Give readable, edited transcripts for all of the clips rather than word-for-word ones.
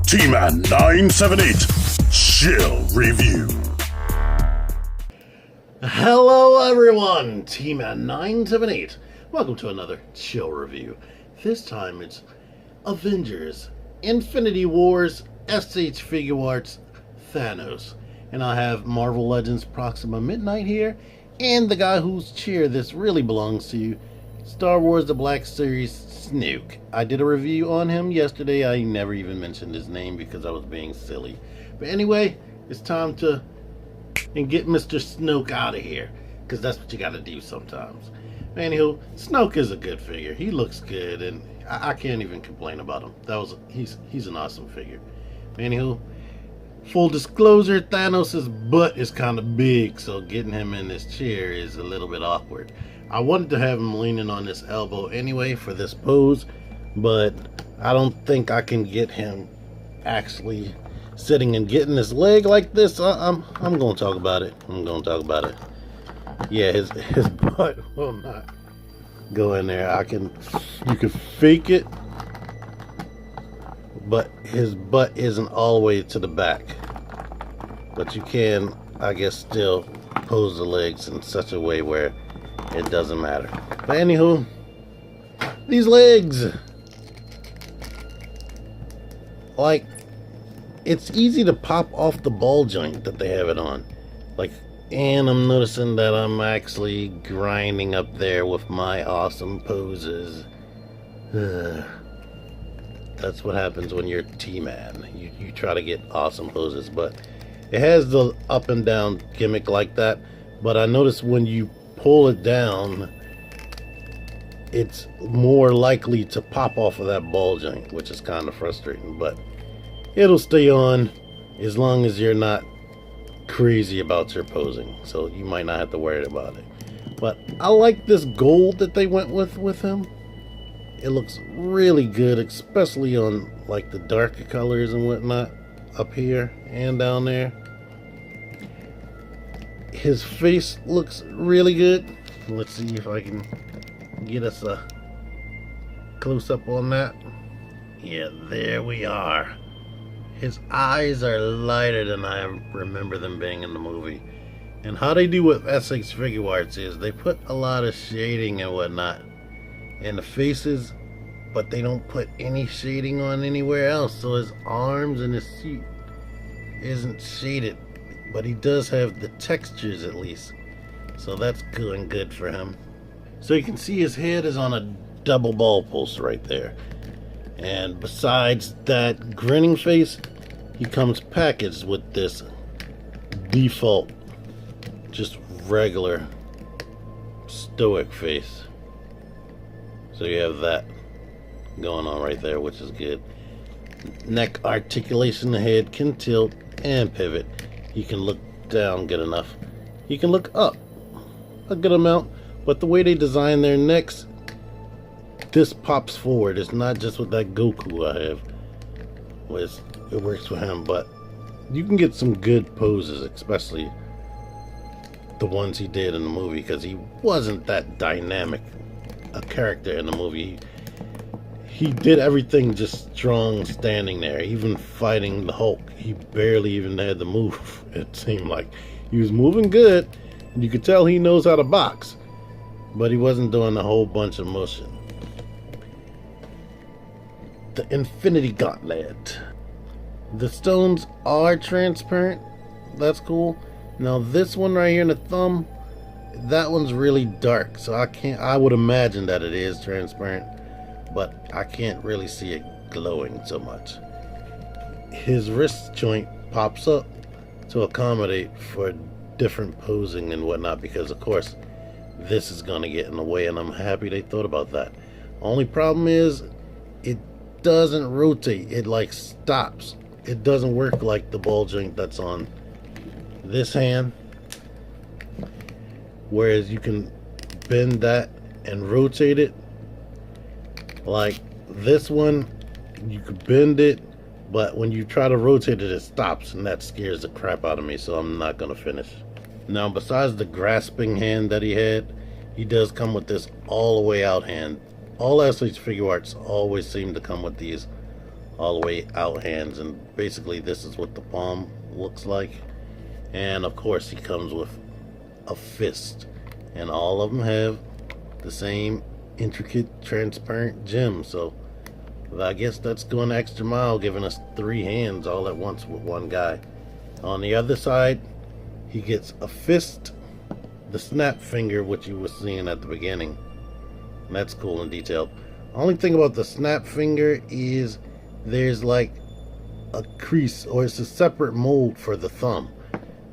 T-Man 978 Chill Review. Hello everyone, T-Man 978. Welcome to another Chill Review. This time it's Avengers, Infinity Wars, S.H. Figuarts, Thanos. And I have Marvel Legends Proxima Midnight here, and the guy whose chair this really belongs to, Star Wars The Black Series, Snook. I did a review on him yesterday. I never even mentioned his name because I was being silly. But anyway, it's time to get Mr. Snook out of here, because that's what you gotta do sometimes. Anywho, Snook is a good figure. He looks good, and I can't even complain about him. He's an awesome figure. Anywho, full disclosure, Thanos' butt is kind of big, so getting him in this chair is a little bit awkward. I wanted to have him leaning on this elbow anyway for this pose, but I don't think I can get him actually sitting and getting his leg like this. I'm going to talk about it. Yeah, his butt will not go in there. You can fake it, but his butt isn't all the way to the back. But you can, I guess, still pose the legs in such a way where it doesn't matter. But anywho, these legs, like, it's easy to pop off the ball joint that they have it on. And I'm noticing that I'm actually grinding up there with my awesome poses. That's what happens when you're T-Man. You try to get awesome poses, but it has the up and down gimmick like that. But I noticed when you pull it down, it's more likely to pop off of that ball joint, which is kind of frustrating. But it'll stay on as long as you're not crazy about your posing, so you might not have to worry about it. But I like this gold that they went with him. It looks really good, especially on like the darker colors and whatnot up here and down there. His face looks really good. Let's see if I can get us a close up on that. Yeah, there we are. His eyes are lighter than I remember them being in the movie. And how they do with S.H. Figuarts is they put a lot of shading and whatnot in the faces, but they don't put any shading on anywhere else. So his arms and his suit isn't shaded, but he does have the textures at least. So that's going good for him. So you can see his head is on a double ball post right there. And besides that grinning face, he comes packaged with this default, just regular stoic face. So you have that going on right there, which is good. Neck articulation, the head can tilt and pivot. You can look down good enough. You can look up a good amount, but the way they design their necks, this pops forward. It's not just with that Goku I have. It works for him, but you can get some good poses, especially the ones he did in the movie, because he wasn't that dynamic a character in the movie. He did everything just strong standing there. Even fighting the Hulk, he barely even had to move. It seemed like he was moving good, and you could tell he knows how to box, but he wasn't doing a whole bunch of motion. The Infinity Gauntlet. The stones are transparent. That's cool. Now this one right here in the thumb, that one's really dark, so I would imagine that it is transparent, but I can't really see it glowing so much. His wrist joint pops up to accommodate for different posing and whatnot, because of course this is going to get in the way, and I'm happy they thought about that. Only problem is it doesn't rotate. It like stops. It doesn't work like the ball joint that's on this hand, whereas you can bend that and rotate it. Like this one, you can bend it, but when you try to rotate it, it stops, and that scares the crap out of me, so I'm not gonna finish. Now, besides the grasping hand that he had, he does come with this all the way out hand. All S.H. Figuarts always seem to come with these all the way out hands, and basically this is what the palm looks like. And of course he comes with a fist, and all of them have the same intricate transparent gem. So I guess that's going the extra mile, giving us 3 hands all at once with one guy. On the other side, he gets a fist, the snap finger, which you were seeing at the beginning. And that's cool and detailed. Only thing about the snap finger is there's like a crease, or it's a separate mold for the thumb.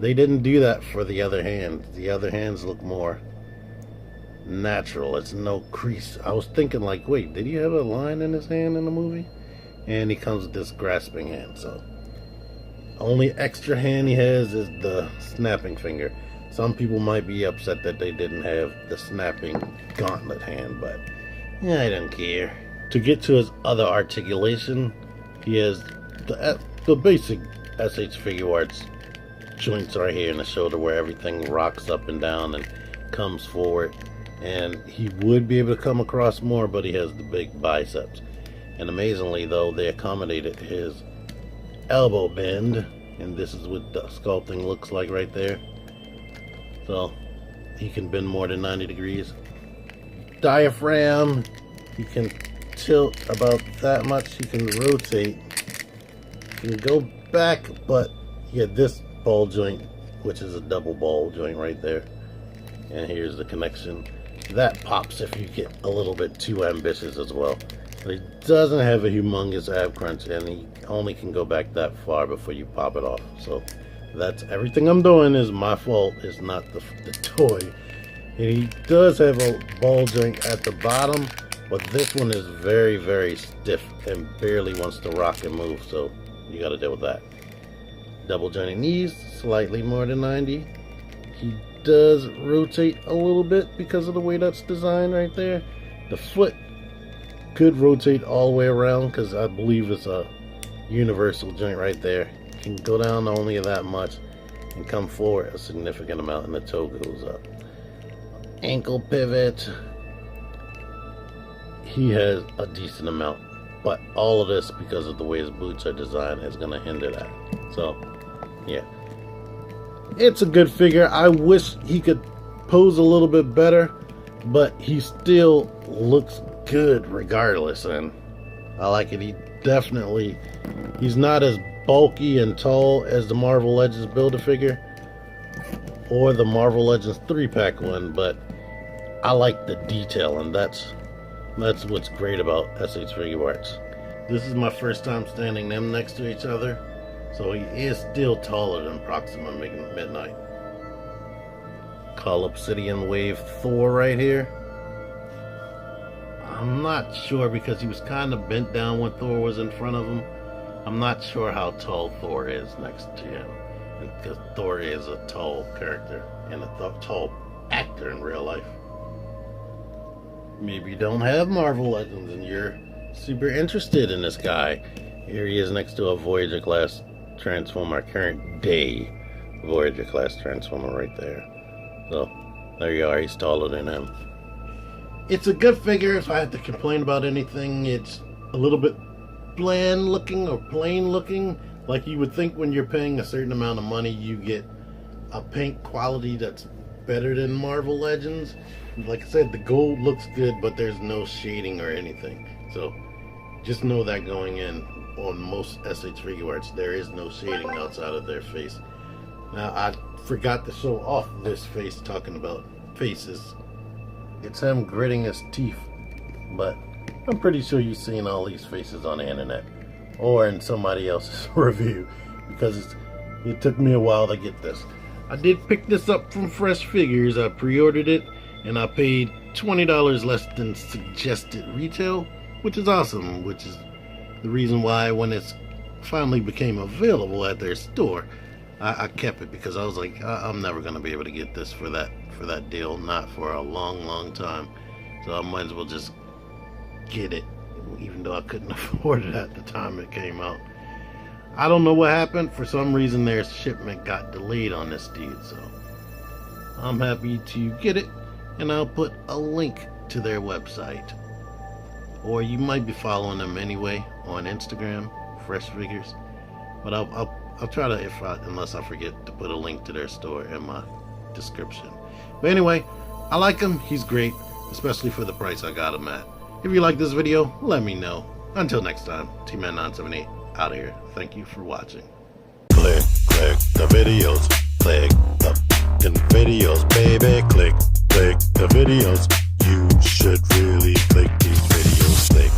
They didn't do that for the other hand. The other hands look more natural. It's no crease. I was thinking like, wait, did he have a line in his hand in the movie? And he comes with this grasping hand. So only extra hand he has is the snapping finger. Some people might be upset that they didn't have the snapping gauntlet hand, but yeah, I don't care. To get to his other articulation, he has the basic S.H. Figuarts joints right here in the shoulder, where everything rocks up and down and comes forward. And he would be able to come across more, but he has the big biceps. And amazingly though, they accommodated his elbow bend, and this is what the sculpting looks like right there. So he can bend more than 90 degrees. Diaphragm, he can tilt about that much. He can rotate, he can go back, but yeah, this ball joint, which is a double ball joint right there, and here's the connection, that pops if you get a little bit too ambitious as well. But he doesn't have a humongous ab crunch, and he only can go back that far before you pop it off. So that's everything I'm doing is my fault. It's not the toy. And he does have a ball joint at the bottom, but this one is very, very stiff and barely wants to rock and move, so you got to deal with that. Double jointed knees, slightly more than 90. He does rotate a little bit because of the way that's designed right there. The foot could rotate all the way around because I believe it's a universal joint right there. You can go down only that much and come forward a significant amount, and the toe goes up. Ankle pivot, he has a decent amount, but all of this, because of the way his boots are designed, is going to hinder that. So yeah, it's a good figure. I wish he could pose a little bit better, but he still looks good regardless, and I like it. He's not as bulky and tall as the Marvel Legends Build-A-Figure or the Marvel Legends 3-pack one, but I like the detail, and that's what's great about S.H. Figuarts. This is my first time standing them next to each other, so he is still taller than Proxima Midnight. Call Obsidian Wave Thor right here. I'm not sure, because he was kind of bent down when Thor was in front of him. I'm not sure how tall Thor is next to him, because Thor is a tall character and a tall actor in real life. Maybe you don't have Marvel Legends and you're super interested in this guy. Here he is next to a Voyager class Transformer, current day Voyager class Transformer right there. So there you are, he's taller than him. It's a good figure. If I had to complain about anything, it's a little bit bland looking or plain looking. Like you would think when you're paying a certain amount of money, you get a paint quality that's better than Marvel Legends. Like I said, the gold looks good, but there's no shading or anything. So just know that going in. On most S.H. Figuarts, there is no shading outside of their face. Now, I forgot to show off this face, talking about faces. It's him gritting his teeth, but I'm pretty sure you've seen all these faces on the internet or in somebody else's review, because it took me a while to get this. I did pick this up from Fresh Figures. I pre-ordered it and I paid $20 less than suggested retail, which is awesome, which is the reason why when it finally became available at their store, I kept it, because I was like, I'm never going to be able to get this for that deal, not for a long time. So I might as well just get it, even though I couldn't afford it at the time it came out. I don't know what happened. For some reason their shipment got delayed on this dude, so I'm happy to get it, and I'll put a link to their website. Or you might be following them anyway on Instagram. fresh figures. But I'll try to, unless I forget, to put a link to their store in my description. But anyway, I like him. He's great, especially for the price I got him at. If you like this video, let me know. Until next time, T-Man978 out of here. Thank you for watching. Click the videos. Click the fucking videos, baby. Click the videos. You should really click these videos. Click